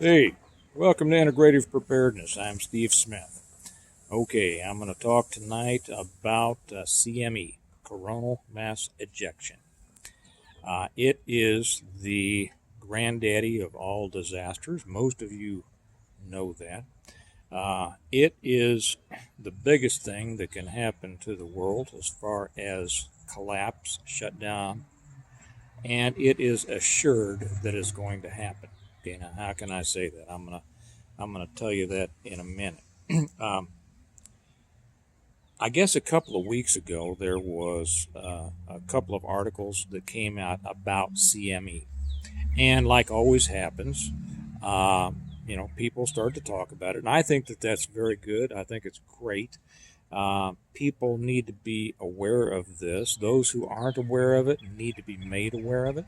Hey, welcome to Integrative Preparedness. I'm Steve Smith. Okay, I'm going to talk tonight about CME, coronal mass ejection. It is the granddaddy of all disasters. Most of you know that. It is the biggest thing that can happen to the world as far as collapse, shutdown, and it is assured that it's going to happen. Okay, now how can I say that? I'm gonna tell you that in a minute. I guess a couple of weeks ago there was a couple of articles that came out about CME, and like always happens, people start to talk about it, and I think that that's very good. I think it's great. People need to be aware of this. Those who aren't aware of it need to be made aware of it.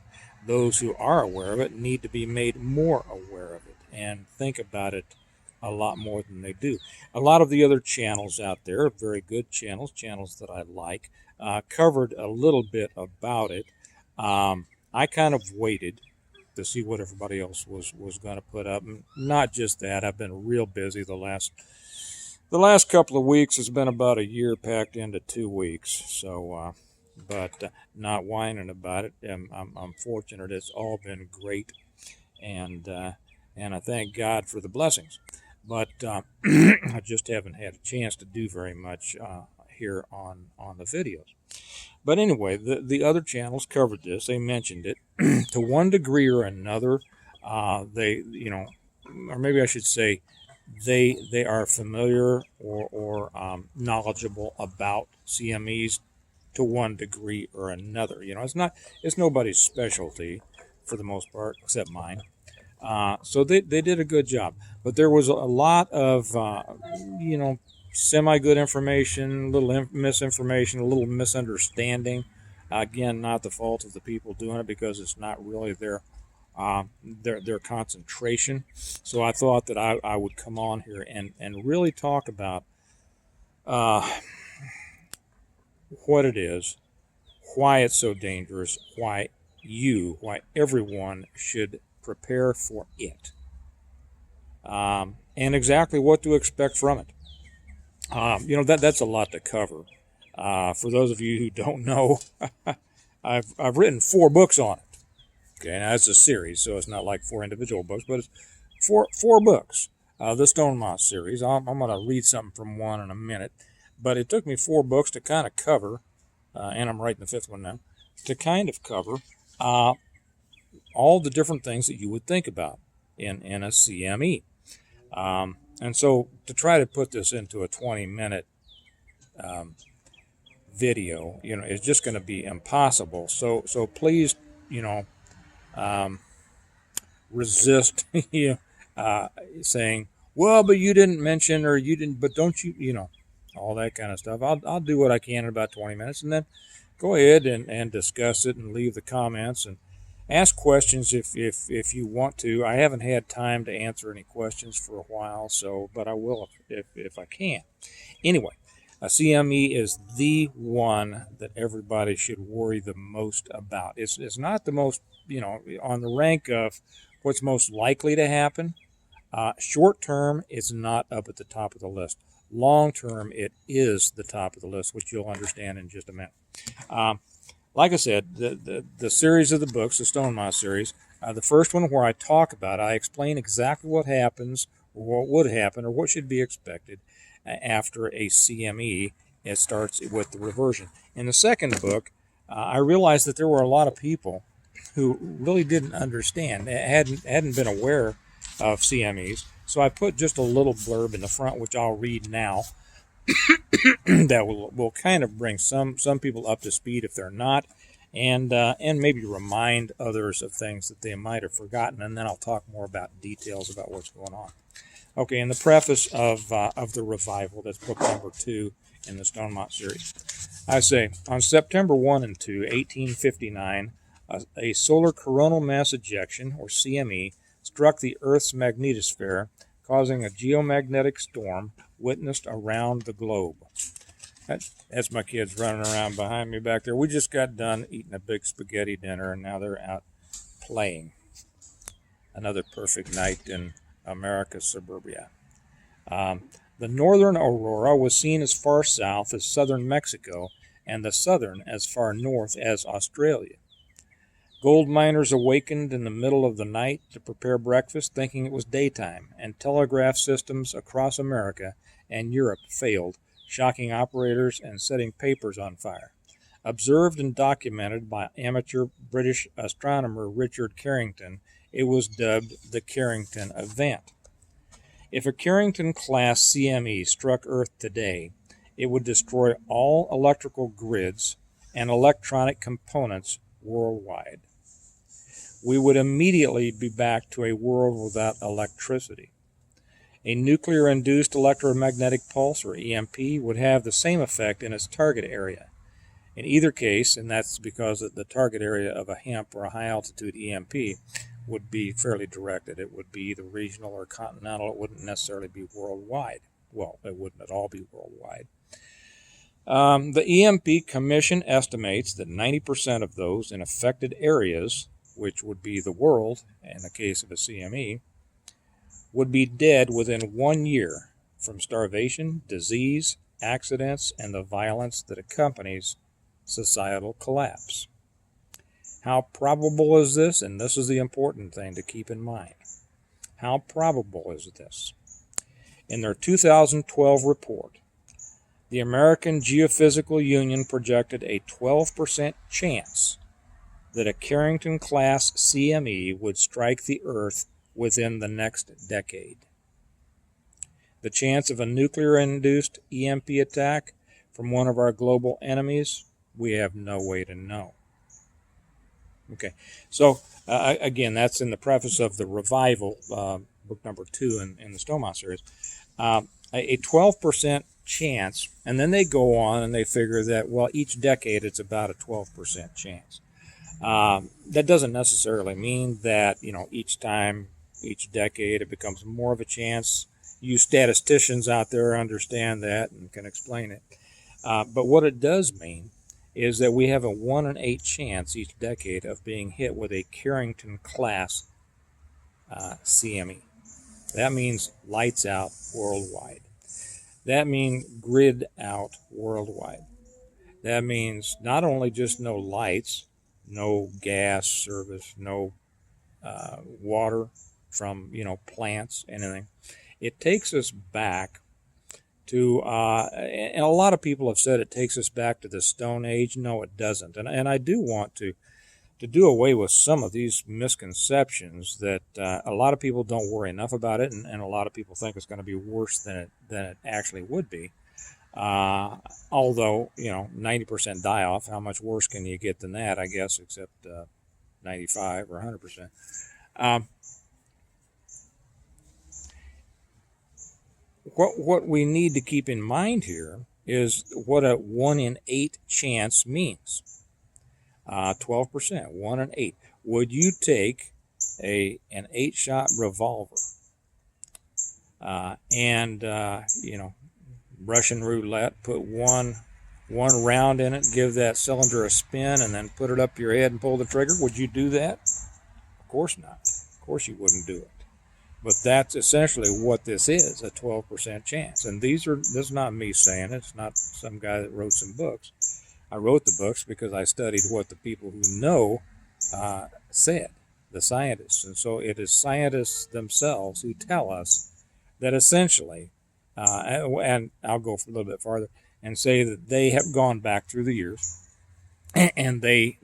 Those who are aware of it need to be made more aware of it and think about it a lot more than they do. A lot of the other channels out there, very good channels that I like, covered a little bit about it. I kind of waited to see what everybody else was going to put up. And not just that, I've been real busy the last couple of weeks. Has been about a year packed into 2 weeks. So, but not whining about it. I'm fortunate. It's all been great, and I thank God for the blessings. But I just haven't had a chance to do very much here on the videos. But anyway, the other channels covered this. They mentioned it to one degree or another. They, or maybe I should say, they are familiar or knowledgeable about CMEs to one degree or another. It's nobody's specialty for the most part except mine. So they did a good job, but there was a lot of semi-good information, a little misinformation, a little misunderstanding. Again, not the fault of the people doing it because it's not really their concentration. So I thought that I would come on here and really talk about what it is, why it's so dangerous, why everyone should prepare for it, and exactly what to expect from it. That's a lot to cover. For those of you who don't know, I've written 4 books on it. Okay, now it's a series, so it's not like 4 individual books, but it's four books. The Stone Moss series. I'm going to read something from one in a minute, but it took me 4 books to kind of cover, and I'm writing the 5th one now, to kind of cover all the different things that you would think about in a CME. And so to try to put this into a 20-minute video, it's just going to be impossible. So please, resist saying, well, but you didn't mention, or you didn't, but don't you, all that kind of stuff. I'll do what I can in about 20 minutes, and then go ahead and discuss it and leave the comments and ask questions if you want to. I haven't had time to answer any questions for a while, but I will if I can. Anyway, a CME is the one that everybody should worry the most about. It's not the most, on the rank of what's most likely to happen. Short term, it's not up at the top of the list. Long term, it is the top of the list, which you'll understand in just a minute. Like I said, the series of the books, the Stone Moss series, the first one where I talk about it, I explain exactly what happens, or what would happen, or what should be expected after a CME. It starts with the reversion. In the second book, I realized that there were a lot of people who really didn't understand, hadn't been aware of CMEs. So I put just a little blurb in the front, which I'll read now, that will kind of bring some people up to speed if they're not, and maybe remind others of things that they might have forgotten, and then I'll talk more about details about what's going on. Okay, in the preface of the Revival, that's book number 2 in the Stone Moss series, I say, on September 1 and 2, 1859, a solar coronal mass ejection, or CME, struck the Earth's magnetosphere, causing a geomagnetic storm witnessed around the globe. That's my kids running around behind me back there. We just got done eating a big spaghetti dinner, and now they're out playing. Another perfect night in America's suburbia. The northern aurora was seen as far south as southern Mexico and the southern as far north as Australia. Gold miners awakened in the middle of the night to prepare breakfast thinking it was daytime, and telegraph systems across America and Europe failed, shocking operators and setting papers on fire. Observed and documented by amateur British astronomer Richard Carrington, it was dubbed the Carrington Event. If a Carrington-class CME struck Earth today, it would destroy all electrical grids and electronic components worldwide. We would immediately be back to a world without electricity. A nuclear-induced electromagnetic pulse, or EMP, would have the same effect in its target area. In either case, and that's because the target area of a HEMP or a high-altitude EMP would be fairly directed. It would be either regional or continental. It wouldn't necessarily be worldwide. Well, it wouldn't at all be worldwide. The EMP Commission estimates that 90% of those in affected areas, which would be the world in the case of a CME, would be dead within 1 year from starvation, disease, accidents, and the violence that accompanies societal collapse. How probable is this? And this is the important thing to keep in mind. How probable is this? In their 2012 report, the American Geophysical Union projected a 12% chance that a Carrington-class CME would strike the Earth within the next decade. The chance of a nuclear-induced EMP attack from one of our global enemies, we have no way to know. Okay, so again, that's in the preface of the Revival, book number 2 in the Stoma series. A 12% chance, and then they go on and they figure that, well, each decade it's about a 12% chance. That doesn't necessarily mean that, each time, each decade, it becomes more of a chance. You statisticians out there understand that and can explain it. But what it does mean is that we have a 1 in 8 chance each decade of being hit with a Carrington-class CME. That means lights out worldwide. That means grid out worldwide. That means not only just no lights, no gas service, no water from, plants, anything. It takes us back to, and a lot of people have said it takes us back to the Stone Age. No, it doesn't. And I do want to do away with some of these misconceptions that a lot of people don't worry enough about it, and a lot of people think it's going to be worse than it actually would be. Although, 90% die-off, how much worse can you get than that, I guess, except 95 or 100%. What we need to keep in mind here is what a 1 in 8 chance means. 12%, 1 in 8. Would you take an 8-shot revolver and Russian roulette, put one round in it, give that cylinder a spin, and then put it up your head and pull the trigger? Would you do that? Of course not. Of course you wouldn't do it. But that's essentially what this is, a 12% chance. And this is not me saying it. It's not some guy that wrote some books. I wrote the books because I studied what the people who know said, the scientists. And so it is scientists themselves who tell us that essentially, and I'll go a little bit farther, and say that they have gone back through the years, and they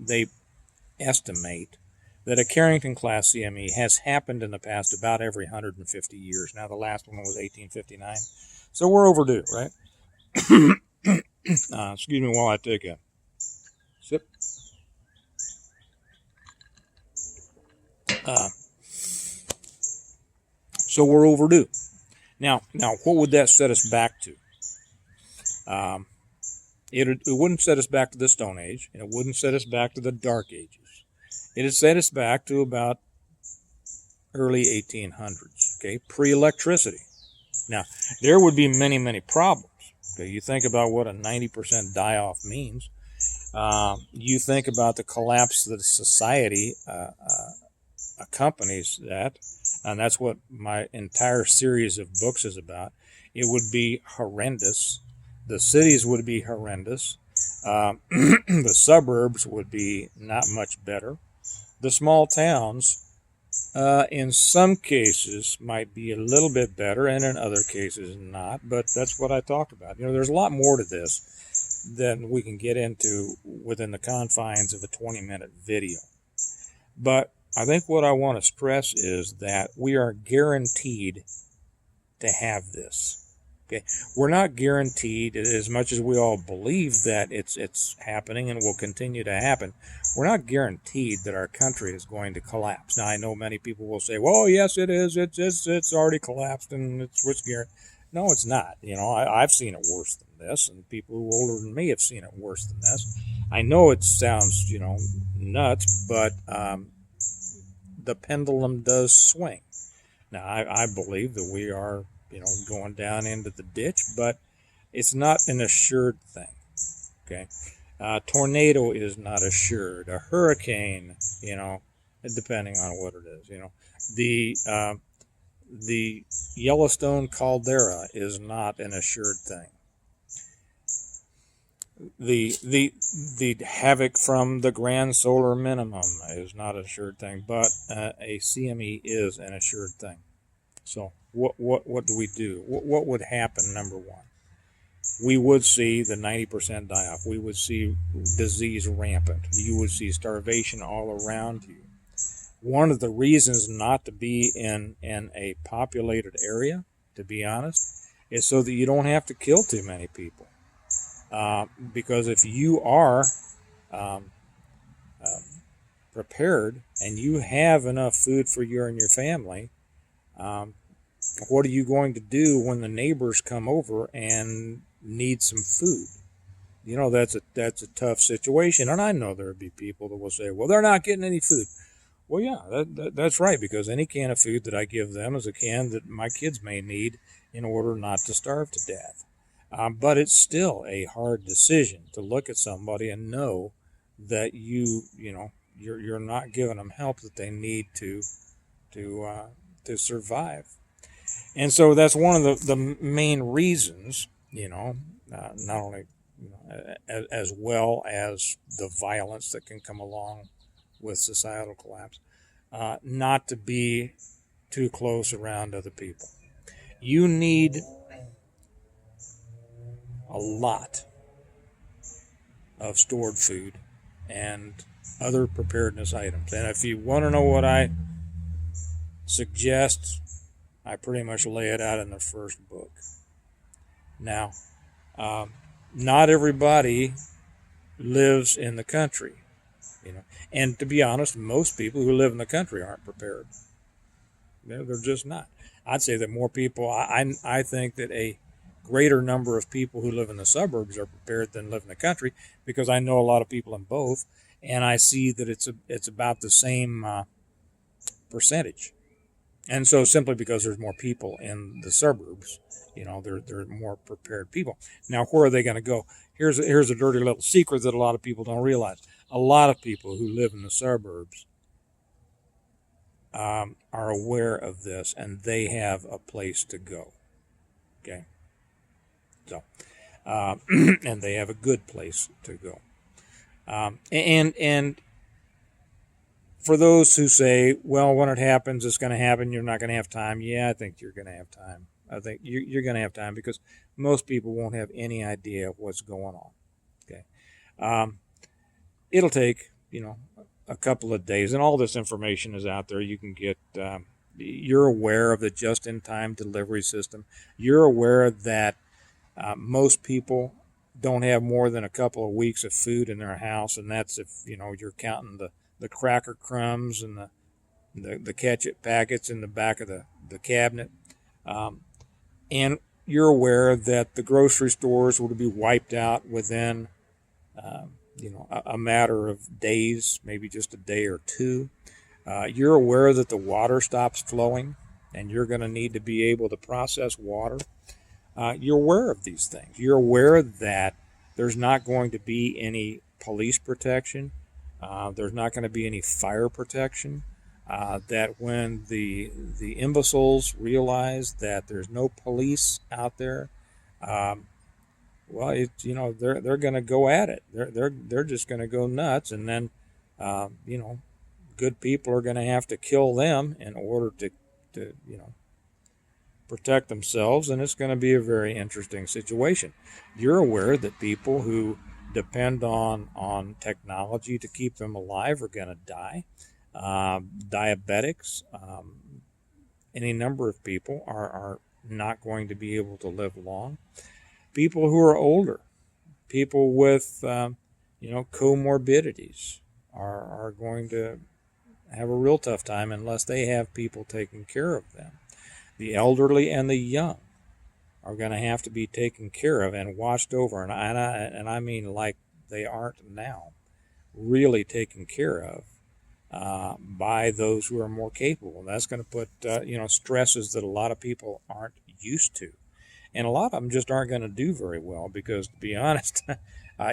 estimate that a Carrington-class CME has happened in the past about every 150 years. Now, the last one was 1859. So we're overdue, right? Excuse me while I take a sip. So we're overdue. Now, what would that set us back to? It wouldn't set us back to the Stone Age, and it wouldn't set us back to the Dark Ages. It had set us back to about early 1800s, okay, pre-electricity. Now, there would be many, many problems. Okay, you think about what a 90% die-off means. You think about the collapse that society accompanies that. and that's what my entire series of books is about, it would be horrendous. The cities would be horrendous. The suburbs would be not much better. The small towns, in some cases, might be a little bit better, and in other cases, not. But that's what I talked about. There's a lot more to this than we can get into within the confines of a 20-minute video. But I think what I want to stress is that we are guaranteed to have this. Okay, we're not guaranteed, as much as we all believe that it's happening and will continue to happen. We're not guaranteed that our country is going to collapse. Now, I know many people will say, "Well, yes, it is. It's already collapsed, and it's guaranteed." No, it's not. I've seen it worse than this, and people who are older than me have seen it worse than this. I know it sounds, nuts, but the pendulum does swing. Now, I believe that we are, going down into the ditch, but it's not an assured thing. Okay, tornado is not assured. A hurricane, depending on what it is, the Yellowstone caldera is not an assured thing. The havoc from the grand solar minimum is not an assured thing, but a CME is an assured thing. So what do we do? What would happen? Number one, we would see the 90% die off. We would see disease rampant. You would see starvation all around you. One of the reasons not to be in a populated area, to be honest, is so that you don't have to kill too many people. Because if you are prepared and you have enough food for you and your family, what are you going to do when the neighbors come over and need some food? That's a tough situation, and I know there will be people that will say, "Well, they're not getting any food." Well, yeah, that's right, because any can of food that I give them is a can that my kids may need in order not to starve to death. But it's still a hard decision to look at somebody and know that you're not giving them help that they need to survive. And so that's one of the main reasons, not only as well as the violence that can come along with societal collapse, not to be too close around other people. You need a lot of stored food and other preparedness items. And if you want to know what I suggest, I pretty much lay it out in the first book. Now, not everybody lives in the country, and to be honest, most people who live in the country aren't prepared. They're just not. I'd say that more people, I think that a greater number of people who live in the suburbs are prepared than live in the country, because I know a lot of people in both, and I see that it's about the same percentage. And so simply because there's more people in the suburbs, they're more prepared people. Now, where are they going to go? Here's a dirty little secret that a lot of people don't realize. A lot of people who live in the suburbs are aware of this, and they have a place to go. Okay? So, and they have a good place to go. And for those who say, well, when it happens, it's going to happen, you're not going to have time. Yeah, I think you're going to have time. I think you're going to have time, because most people won't have any idea what's going on. Okay. It'll take, a couple of days, and all this information is out there. You can get, you're aware of the just-in-time delivery system. You're aware that most people don't have more than a couple of weeks of food in their house, and that's if, you're counting the cracker crumbs and the ketchup packets in the back of the cabinet. And you're aware that the grocery stores will be wiped out within, a matter of days, maybe just a day or two. You're aware that the water stops flowing, and you're going to need to be able to process water. You're aware of these things. You're aware that there's not going to be any police protection. There's not going to be any fire protection. that when the imbeciles realize that there's no police out there, um, well, they're going to go at it. They're just going to go nuts, and then you know, good people are going to have to kill them in order to protect themselves, and it's going to be a very interesting situation. You're aware that people who depend on technology to keep them alive are going to die. Diabetics, any number of people are not going to be able to live long. People who are older, people with comorbidities are going to have a real tough time unless they have people taking care of them. The elderly and the young are going to have to be taken care of and watched over, and I mean like they aren't now, really taken care of by those who are more capable. And that's going to put stresses that a lot of people aren't used to, and a lot of them just aren't going to do very well because, to be honest,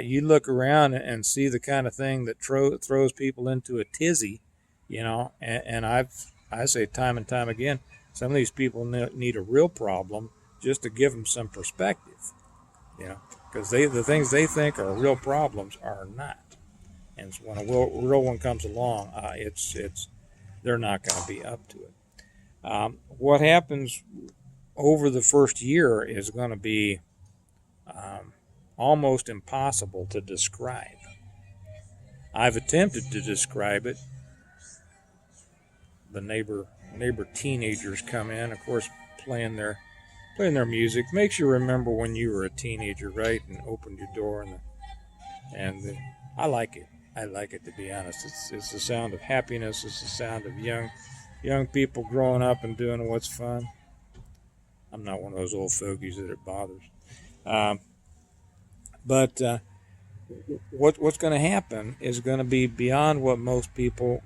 you look around and see the kind of thing that throws people into a tizzy, and I say time and time again, some of these people need a real problem just to give them some perspective, because the things they think are real problems are not. And when a real one comes along, they're not going to be up to it. What happens over the first year is going to be almost impossible to describe. I've attempted to describe it. The neighbor teenagers come in, of course, playing their music. Makes you remember when you were a teenager, right? And opened your door, I like it. I like it, to be honest. It's the sound of happiness. It's the sound of young people growing up and doing what's fun. I'm not one of those old fogies that it bothers. But what's going to happen is going to be beyond what most people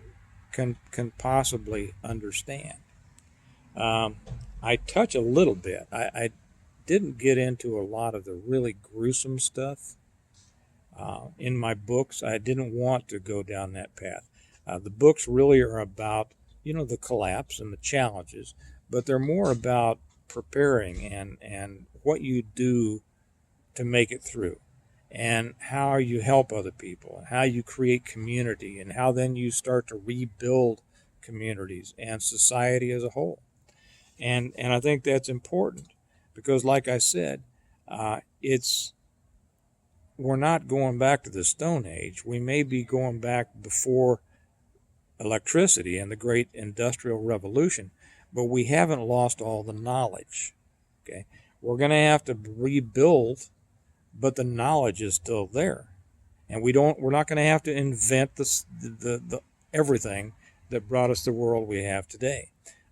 can possibly understand. I touch a little bit. I didn't get into a lot of the really gruesome stuff in my books. I didn't want to go down that path. The books really are about the collapse and the challenges, but they're more about preparing and what you do to make it through, and how you help other people, and how you create community, and how then you start to rebuild communities and society as a whole. And I think that's important because, like I said, we're not going back to the Stone Age. We may be going back before electricity and the great industrial revolution, but we haven't lost all the knowledge. Okay, we're going to have to rebuild, but the knowledge is still there, and we're not going to have to invent the everything that brought us the world we have today.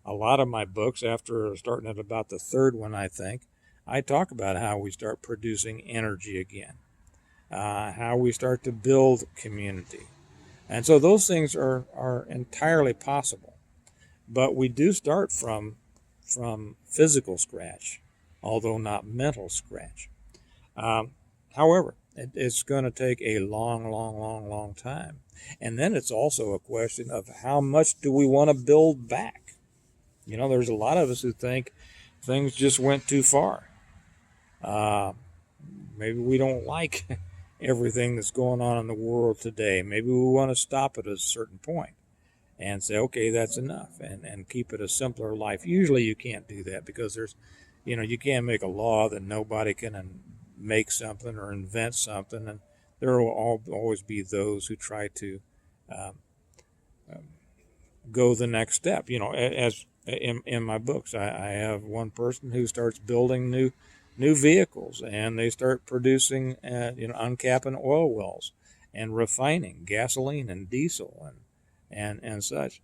A lot of my books, after starting at about the third one, I talk about how we start producing energy again, how we start to build community. And so those things are entirely possible. But we do start from physical scratch, although not mental scratch. However, it's going to take a long time. And then it's also a question of how much do we want to build back? There's a lot of us who think things just went too far. Maybe we don't like everything that's going on in the world today. Maybe we want to stop at a certain point and say, okay, that's enough, and keep it a simpler life. Usually you can't do that because you can't make a law that nobody can make something or invent something, and there will always be those who try to go the next step. As in my books, I have one person who starts building new vehicles, and they start producing, uncapping oil wells and refining gasoline and diesel and such.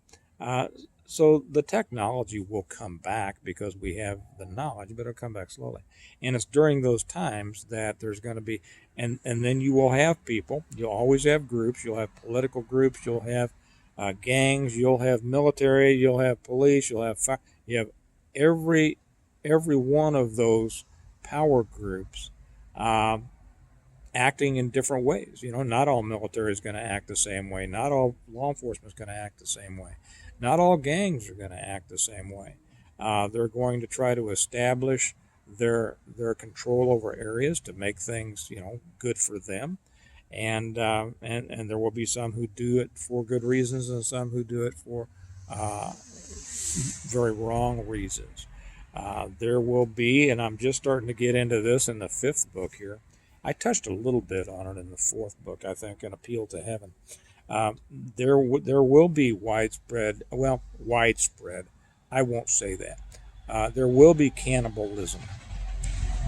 So the technology will come back because we have the knowledge, but it'll come back slowly. And it's during those times that there's going to be, and then you will have people. You'll always have groups. You'll have political groups. You'll have gangs. You'll have military. You'll have police. You'll have fire. You have every one of those power groups acting in different ways. Not all military is going to act the same way. Not all law enforcement is going to act the same way. Not all gangs are going to act the same way. They're going to try to establish their control over areas to make things, good for them. And there will be some who do it for good reasons and some who do it for very wrong reasons. There will be, and I'm just starting to get into this in the 5th book here. I touched a little bit on it in the 4th book, I think, in Appeal to Heaven. There will be widespread, I won't say that. There will be cannibalism.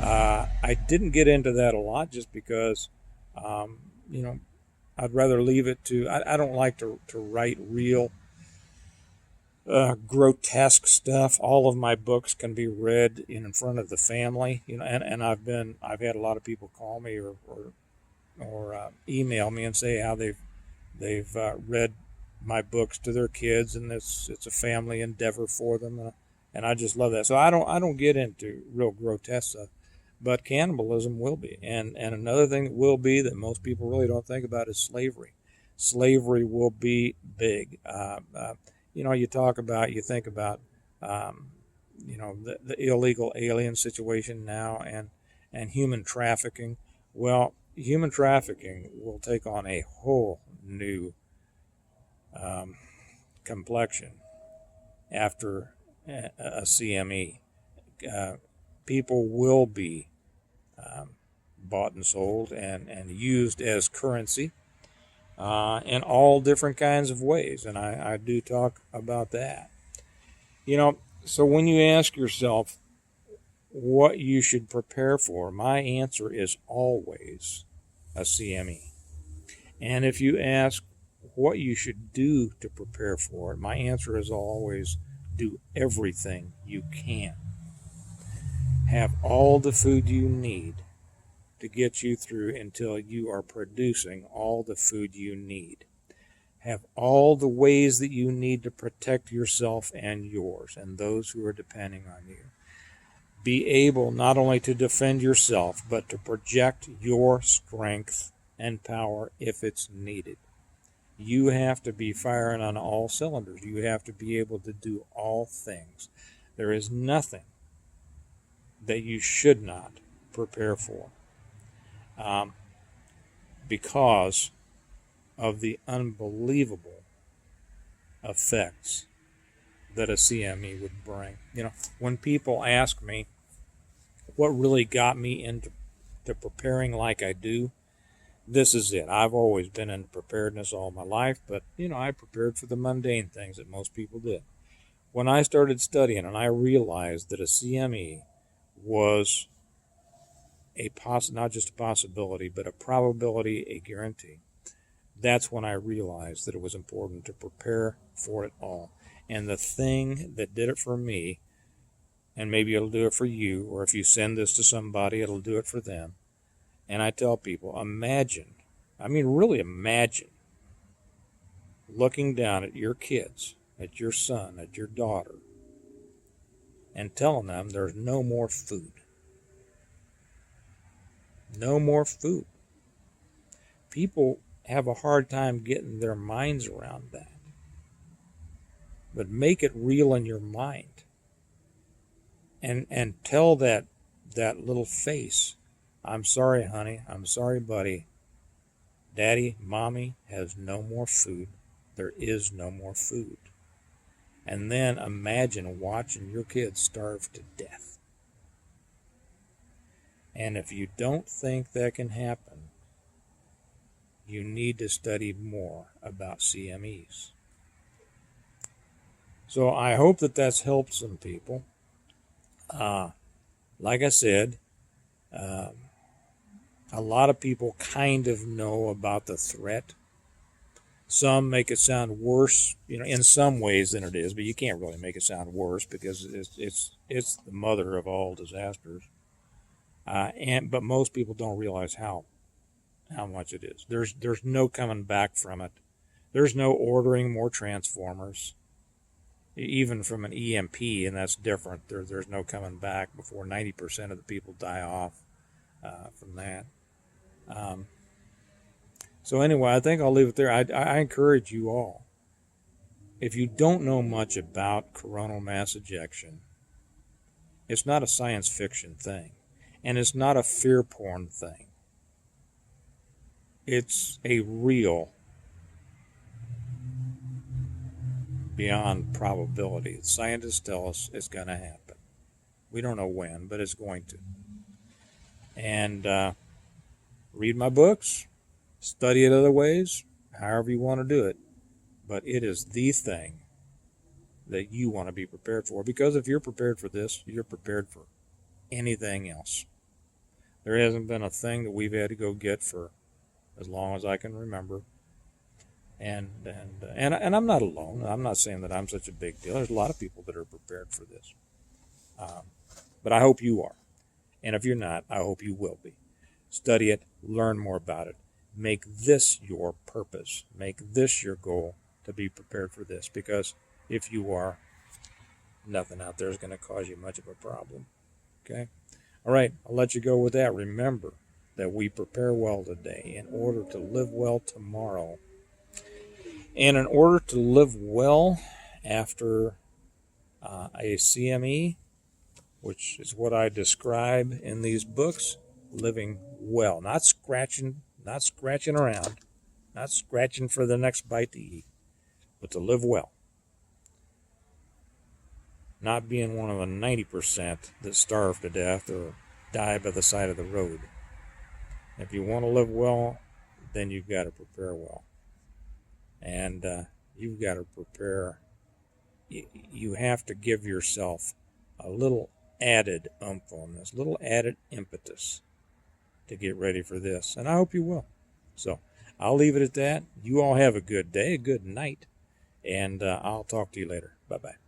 I didn't get into that a lot just because, I'd rather leave it to, I don't like to write real grotesque stuff. All of my books can be read in front of the family, and I've had a lot of people call me or email me and say how they've read my books to their kids, and it's a family endeavor for them, and I just love that. So I don't get into real grotesque stuff, but cannibalism will be, and another thing that will be that most people really don't think about is slavery. Slavery will be big. You think about the illegal alien situation now and human trafficking. Well, human trafficking will take on a whole new complexion after a CME. People will be bought and sold and used as currency in all different kinds of ways, and I do talk about that. So when you ask yourself what you should prepare for, my answer is always a CME. And if you ask what you should do to prepare for it, my answer is always do everything you can. Have all the food you need to get you through until you are producing all the food you need. Have all the ways that you need to protect yourself and yours and those who are depending on you. Be able not only to defend yourself, but to project your strength and power if it's needed. You have to be firing on all cylinders. You have to be able to do all things. There is nothing that you should not prepare for because of the unbelievable effects that a CME would bring. When people ask me what really got me into preparing like I do, this is it. I've always been in preparedness all my life, but I prepared for the mundane things that most people did. When I started studying and I realized that a CME was not just a possibility, but a probability, a guarantee, that's when I realized that it was important to prepare for it all. And the thing that did it for me, and maybe it'll do it for you, or if you send this to somebody, it'll do it for them. And I tell people, really imagine looking down at your kids, at your son, at your daughter, and telling them there's no more food. No more food. People have a hard time getting their minds around that. But make it real in your mind. And tell that little face, I'm sorry, honey, I'm sorry, buddy. Daddy, mommy has no more food. There is no more food. And then imagine watching your kids starve to death. And if you don't think that can happen, you need to study more about CMEs. So I hope that that's helped some people. Like I said, a lot of people kind of know about the threat. Some make it sound worse, in some ways than it is, but you can't really make it sound worse because it's the mother of all disasters. But most people don't realize how much it is. There's no coming back from it. There's no ordering more transformers, even from an EMP, and that's different. There's no coming back before 90% of the people die off from that. So anyway, I think I'll leave it there. I encourage you all if you don't know much about coronal mass ejection, it's not a science fiction thing, and it's not a fear porn thing. It's a real, beyond probability. Scientists tell us it's going to happen. We don't know when, but it's going to. And read my books, study it other ways, however you want to do it. But it is the thing that you want to be prepared for. Because if you're prepared for this, you're prepared for anything else. There hasn't been a thing that we've had to go get for as long as I can remember. And I'm not alone. I'm not saying that I'm such a big deal. There's a lot of people that are prepared for this. But I hope you are. And if you're not, I hope you will be. Study it, learn more about it. Make this your purpose. Make this your goal, to be prepared for this. Because if you are, nothing out there is going to cause you much of a problem. Okay? All right, I'll let you go with that. Remember that we prepare well today in order to live well tomorrow. And in order to live well after a CME, which is what I describe in these books, living well, not scratching around, not scratching for the next bite to eat, but to live well. Not being one of the 90% that starve to death or die by the side of the road. If you want to live well, then you've got to prepare well. And you've got to prepare. You have to give yourself a little added oomph on this, little added impetus to get ready for this. And I hope you will. So I'll leave it at that. You all have a good day, a good night, and I'll talk to you later. Bye-bye.